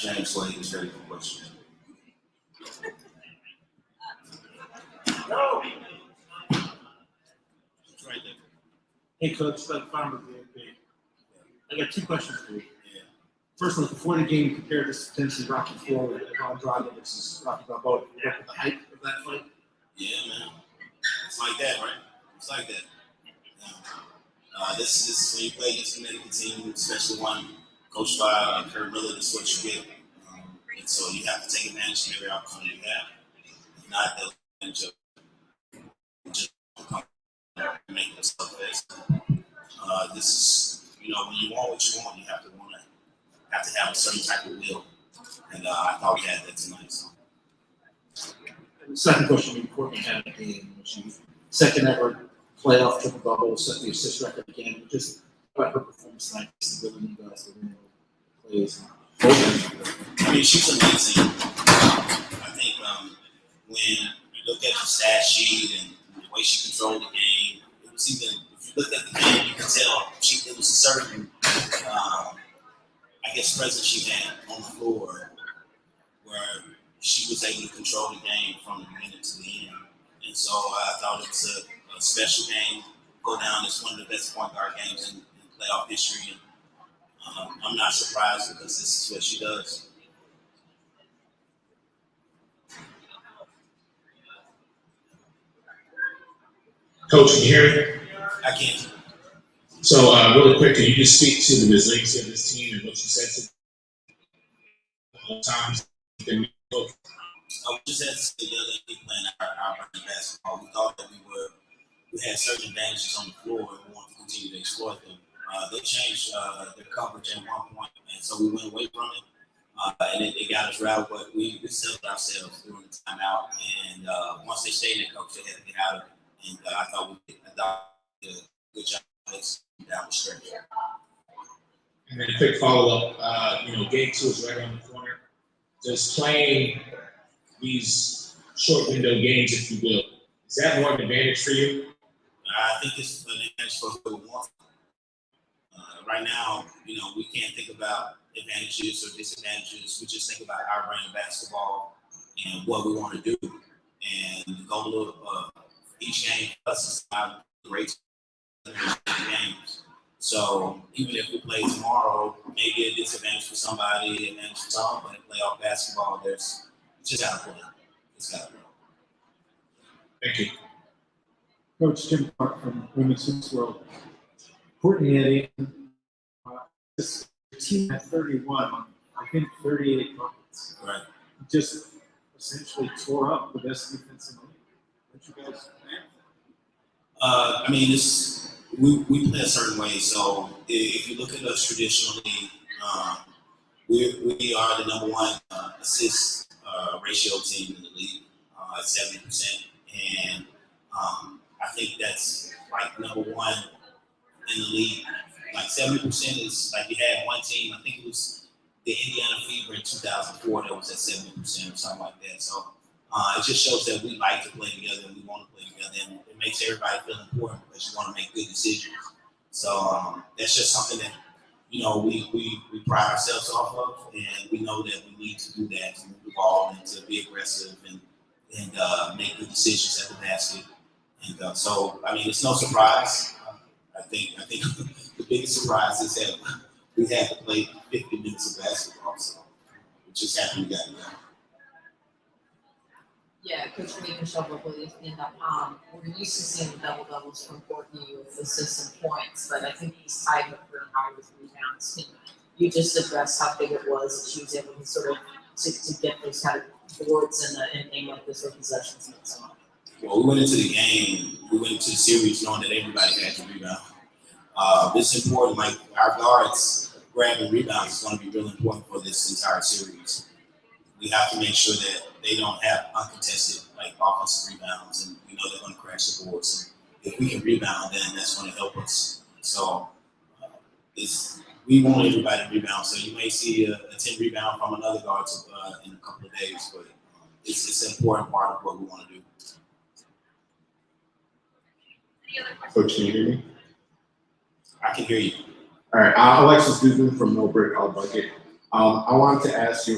James Wade is ready for questions. No. It's right there. Hey, Coach, like Farmer, I got 2 questions for you. Yeah. First one, before the game, you compared this to Tennessee Rocky IV with Andrade versus Rocky Balboa. You look at the hype of that fight. Yeah, man. It's like that, right? It's like that. This is when you play against a medical team, especially one coached by Kurt Miller. This is what you get. And so you have to take advantage of every opportunity you have. If not, they'll advantage of just make themselves best. This is, when you want what you want, you have to have a certain type of will. And I thought we had that tonight. So. And the second question, important had a game, which you second ever playoff triple double, set the assist record again. Just about her performance tonight, the ability you guys to win plays. I mean, she's amazing. I think when you look at the stat sheet and the way she controlled the game, it was even, if you look at the game, you can tell it was a certain, presence she had on the floor where she was able to control the game from the beginning to the end. And so I thought it was a special game, go down as one of the best point guard games in playoff history. And I'm not surprised because this is what she does. Coach, can you hear me? I can't. So, really quick, can you just speak to the resiliency of this team and what you said to times? We just had to stay together and keep playing our brand basketball. We thought that we had certain advantages on the floor and we wanted to continue to exploit them. They changed their coverage at one point, and so we went away from it. And it got us rattled, but we settled ourselves during the timeout. And once they stayed in coach, they had to get out of it. And I thought we did a good job down the stretch. And then a quick follow-up, game 2 is right around the corner. Just playing these short window games, if you will, is that more of an advantage for you? I think it's an advantage for who we want. Right now, we can't think about advantages or disadvantages. We just think about our brand of basketball and what we want to do. And the goal of each game for us is to have great games. So even if we play tomorrow, maybe a disadvantage for somebody, advantage for some, but in playoff basketball, it's just got to play. It's got to play. Thank you. Coach Jim Park from Women's Hoops World. Courtney had this team at 31, I think 38 buckets. Right. Just essentially tore up the best defense in the league. What you guys we play a certain way. So if you look at us traditionally, we are the number 1 assist ratio team in the league at 70%, and I think that's like number 1 in the league. Like 70% is like you had one team. I think it was the Indiana Fever in 2004 that was at 70% or something like that. So it just shows that we like to play together and we want to play together, and it makes everybody feel important because you want to make good decisions. So that's just something that we pride ourselves off of, and we know that we need to do that to move the ball and to be aggressive and make good decisions at the basket. And so it's no surprise. I think the biggest surprise is that we had to play 50 minutes of basketball, so we just happy we got it done. Yeah, Coach Michelle Williams, we're used to seeing the double-doubles from Courtney with assists and points, but I think he's tied her for high with rebounds. Can you just address how big it was that she was able to sort of to get those kind of boards in a game like this or possessions and so on? Well, we went into the series knowing that everybody had to rebound. This is important, like our guards grabbing rebounds is going to be really important for this entire series. We have to make sure that they don't have uncontested offensive rebounds, and we know they're going to crash the boards. And if we can rebound, then that's going to help us. So we want everybody to rebound. So you may see a 10 rebound from another guard in a couple of days, but it's an important part of what we want to do. Coach, can you hear me? I can hear you. All right, Alexis Guzman from No Brick All Bucket. I wanted to ask you,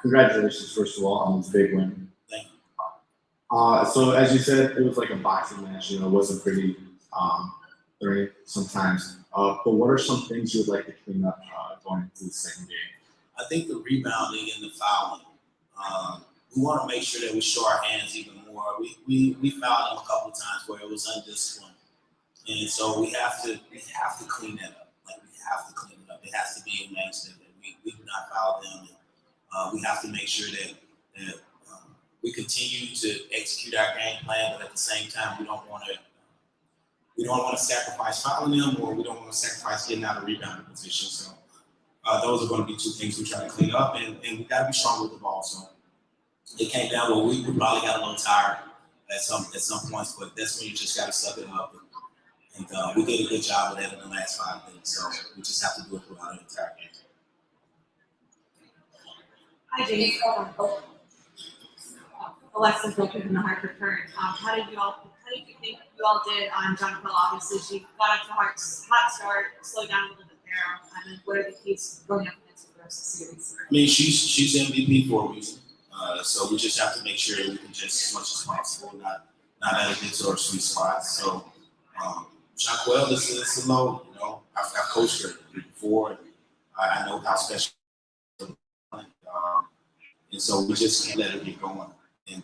congratulations, first of all, on this big win. Thank you. So as you said, it was like a boxing match, it wasn't pretty, during sometimes. But what are some things you would like to clean up, going into the second game? I think the rebounding and the fouling. We want to make sure that we show our hands even more. We fouled them a couple of times where it was undisciplined, and so we have to clean that up. Like, we have to clean it up. It has to be a match that we do not foul them. And, we have to make sure that we continue to execute our game plan, but at the same time, we don't want to sacrifice fouling them, or we don't want to sacrifice getting out of rebounding position. So those are going to be two things we try to clean up, and we got to be strong with the ball. So it came down where we probably got a little tired at some points, but that's when you just got to suck it up. And we did a good job of that in the last 5 minutes. So we just have to do it throughout the entire game. Hi, James. Alexis Wilkin from the Hartford Current. How did you think you all did on John Quill? Obviously, she got off to a hot start, slowed down a little bit there. And then what are the keys going up against the rest of the series? I mean, she's MVP for a reason. So we just have to make sure that we can just as much as possible, not let it get to our sweet spots. So Jaquel is a low, I've coached her before, and I know how special. And so we just can't let her get going. And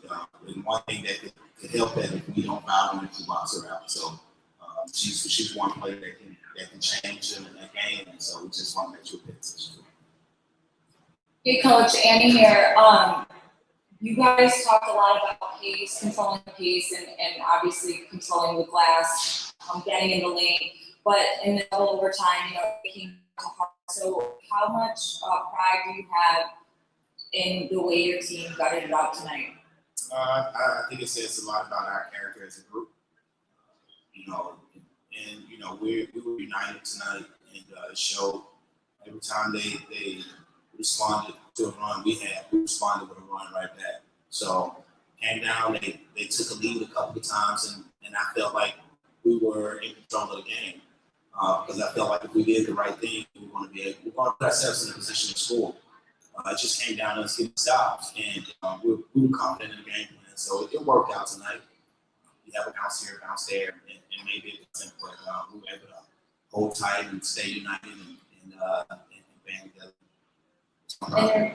one thing that could help that if we don't foul her, if we box her out. So she's one player that can change in that game, and so we just want to make sure we pay attention to her. Hey, Coach, Annie here. You guys talked a lot about pace, controlling the pace, and obviously controlling the glass, getting in the lane. But in the double overtime, it came to heart. So how much pride do you have in the way your team gutted it out tonight? I think it says a lot about our character as a group. We were united tonight, and it showed every time they responded to a run we responded with a run right back. So came down, they took a lead a couple of times, and I felt like we were in control of the game. Because I felt like if we did the right thing, we want to put ourselves in a position to score. It just came down to us getting stops, and we were confident in the game plan. So it worked out tonight. We have a bounce here, bounce there, and maybe it doesn't, but we were able to hold tight and stay united and band together. And then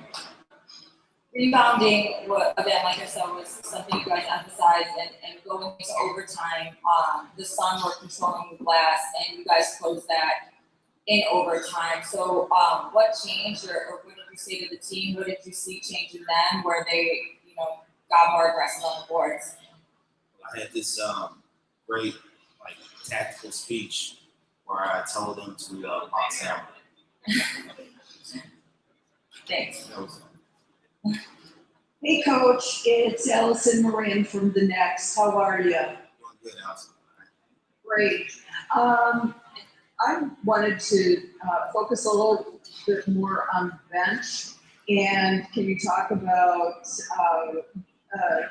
rebounding, again, like I said, was something you guys emphasized, and going into overtime, the Sun were controlling the glass, and you guys closed that in overtime. So what changed, or what did you say to the team? What did you see change in them where they, got more aggressive on the boards? I had this great tactical speech where I told them to box out. Thanks. That was Hey, Coach, it's Allison Moran from The Next. How are you? doing good, Allison. Great. I wanted to focus a little bit more on the bench. And can you talk about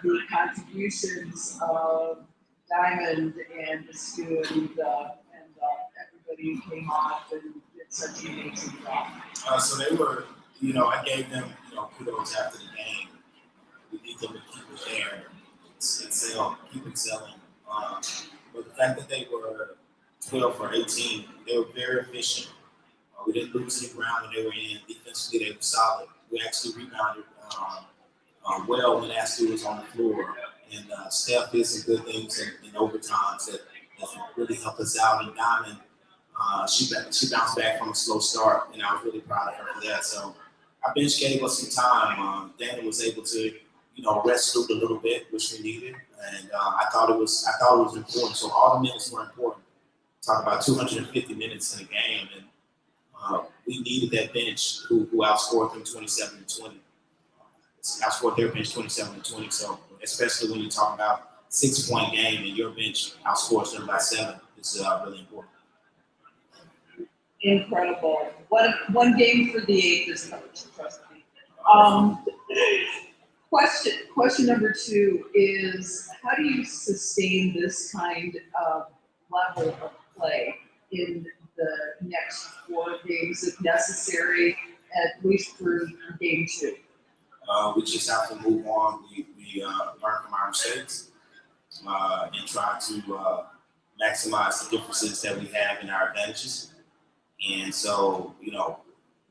the contributions of Diamond and Stu and everybody who came off and did such an amazing job? So they were, I gave them, kudos after the game. We need them to keep it there, keep excelling. But the fact that they were 12 for 18, they were very efficient. We didn't lose any ground when they were in. Defensively, they were solid. We actually rebounded well when Stu was on the floor. And Steph did some good things in overtimes that really helped us out. And Diamond, she bounced back from a slow start, and I was really proud of her for that. So our bench gave us some time. Daniel was able to, rest through a little bit, which we needed. And I thought it was important. So all the minutes were important. Talk about 250 minutes in a game, and we needed that bench who outscored them 27-20. Outscored their bench 27-20. So especially when you talk about 6-point game and your bench outscores them by 7, this is really important. Incredible. One game for the ages, Coach. Trust me. Question number 2 is, how do you sustain this kind of level of play in the next 4 games if necessary? at least for game 2? We just have to move on. We learn from our mistakes and try to maximize the differences that we have in our advantages. And so,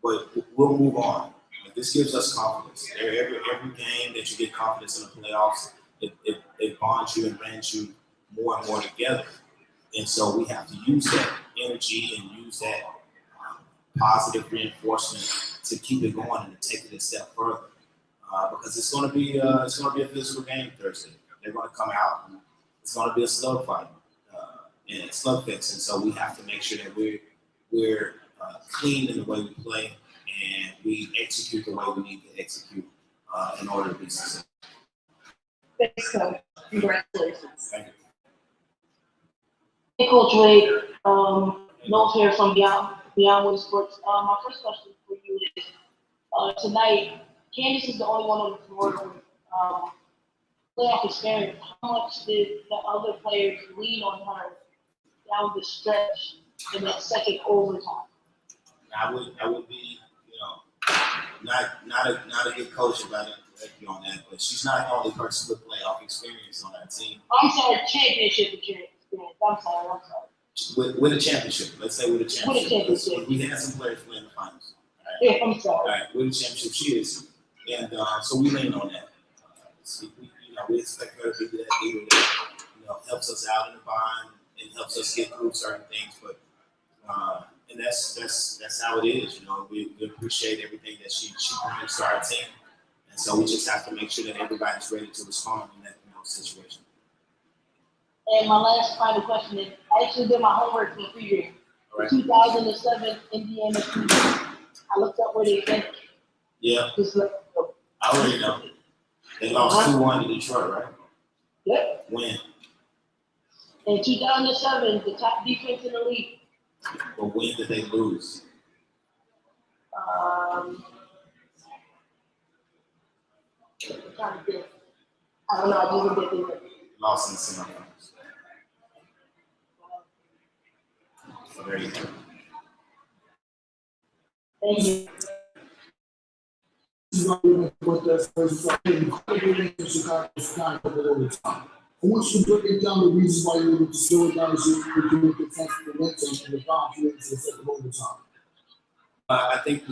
but we'll move on. This gives us confidence. Every game that you get confidence in the playoffs, it bonds you and bands you more and more together. And so we have to use that energy and use that positive reinforcement to keep it going and to take it a step further. Because it's going to be a physical game Thursday. They're going to come out and it's going to be a slugfight and slugfest. And so we have to make sure that we're clean in the way we play and we execute the way we need to execute in order to be successful. Thanks, Coach. Congratulations. Thank you. Hey, Coach Wade, Knowles here from Beyond Winter Sports. My first question for you is, tonight, Candace is the only one on the floor with playoff experience. How much did the other players lean on her down the stretch in that second overtime? I would be, not a good coach if I didn't correct you on that, but she's not the only person with playoff experience on that team. I'm sorry, championship experience. I'm sorry. With a championship, let's say with a championship. With a championship. We had some players playing the finals. Right? Yeah, I'm sorry. All right, with a championship, she is, and so we lean on that. So we expect her to be that leader that helps us out in the bind and helps us get through certain things. But and that's how it is. We appreciate everything that she brings to our team, and so we just have to make sure that everybody's ready to respond in that situation. And my last final question is, I actually did my homework in the pregame. All right. 2007 Indiana pregame. I looked up where they finished. Yeah, Just look. I already know. They lost 2-1 to Detroit, right? Yep. When? In 2007, the top defense in the league. But when did they lose? I'm trying to think. I don't know. I just didn't get it. Lost in the semifinals. So there you go. Thank you. I want you to break down the reasons why you were able to slow it down so you could contest the momentum and the bomb you into the second overtime. I think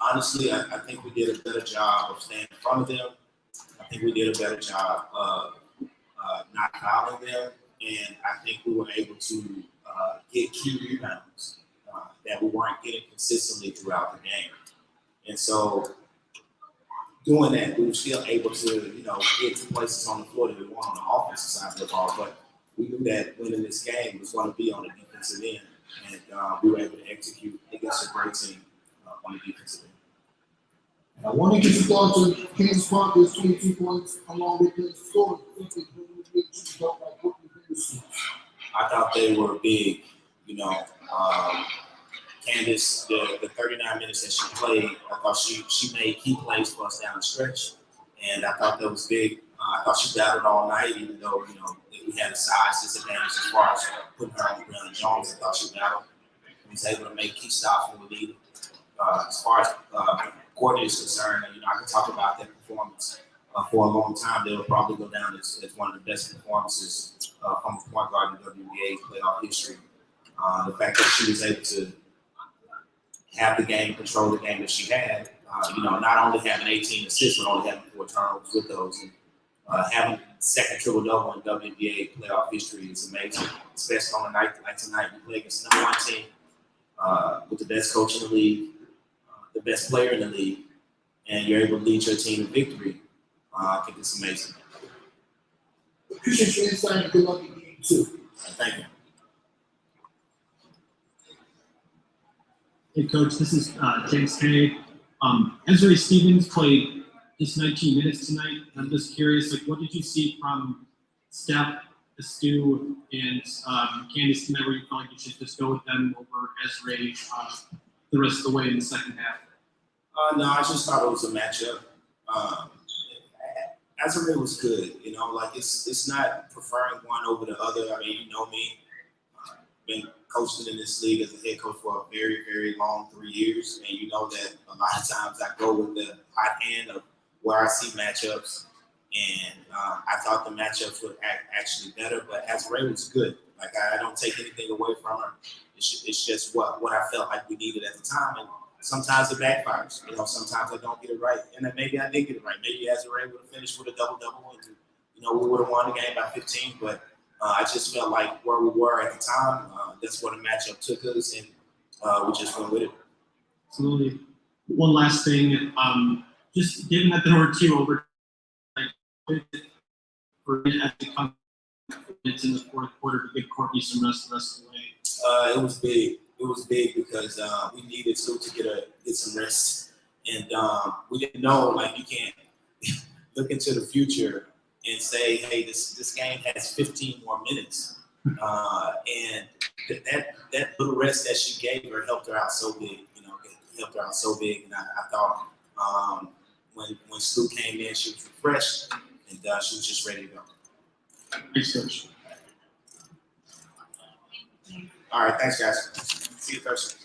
I think we did a better job of staying in front of them. I think we did a better job of not fouling them, and I think we were able to get key rebounds that we weren't getting consistently throughout the game. And so, doing that, we were still able to, get to places on the floor that we want on the offensive side of the ball. But we knew that winning this game was going to be on the defensive end, and we were able to execute against a great team on the defensive end. I want to get your thoughts on Kansas Parker's 22 points along with the score. I thought they were big, Candace, the 39 minutes that she played, I thought she made key plays for us down the stretch, and I thought that was big. I thought she battled all night, even though we had a size disadvantage as far as putting her on the ground. Jones, I thought she battled. We was able to make key stops when we needed. As far as Courtney is concerned, I can talk about that performance for a long time. They will probably go down as one of the best performances from a point guard in WNBA playoff history. The fact that she was able to have the game, control the game that she had, not only having 18 assists, but only having 4 turnovers with those. And, having second triple-double in WNBA playoff history is amazing, especially on a night like tonight. We play against the number 1 team with the best coach in the league, the best player in the league, and you're able to lead your team to victory. I think it's amazing. Appreciate your insight and good luck in game 2. Thank you. Hey, Coach, this is James Kennedy. Ezra Stevens played just 19 minutes tonight. I'm just curious, what did you see from Steph, Stu, and Candace tonight where you felt like you should just go with them over Ezra the rest of the way in the second half? No, I just thought it was a matchup. Ezra was good, it's not preferring one over the other. I mean, you know me, been coaching in this league as a head coach for a very, very long 3 years, and you know that a lot of times I go with the hot hand of where I see matchups, and I thought the matchups would act actually better, but Azrae was good. Like, I don't take anything away from her. It's just what I felt like we needed at the time, and sometimes it backfires. You know, sometimes I don't get it right, and then maybe I did get it right. Maybe Azrae would have finished with a double-double, and we would have won the game by 15, but I just felt like where we were at the time, that's where the matchup took us, and we just went with it. Absolutely. One last thing, just given that there were 2 overtimes, for it as it comes in the fourth quarter to give Courtney some rest the rest of the way. It was big. It was big because we needed to get some rest, and we didn't know, like, you can't look into the future and say, hey, this game has 15 more minutes, and that little rest that she gave her helped her out so big. Helped her out so big, and I thought when Stu came in, she was refreshed and she was just ready to go. Thanks, Coach. All right, thanks, guys. See you Thursday.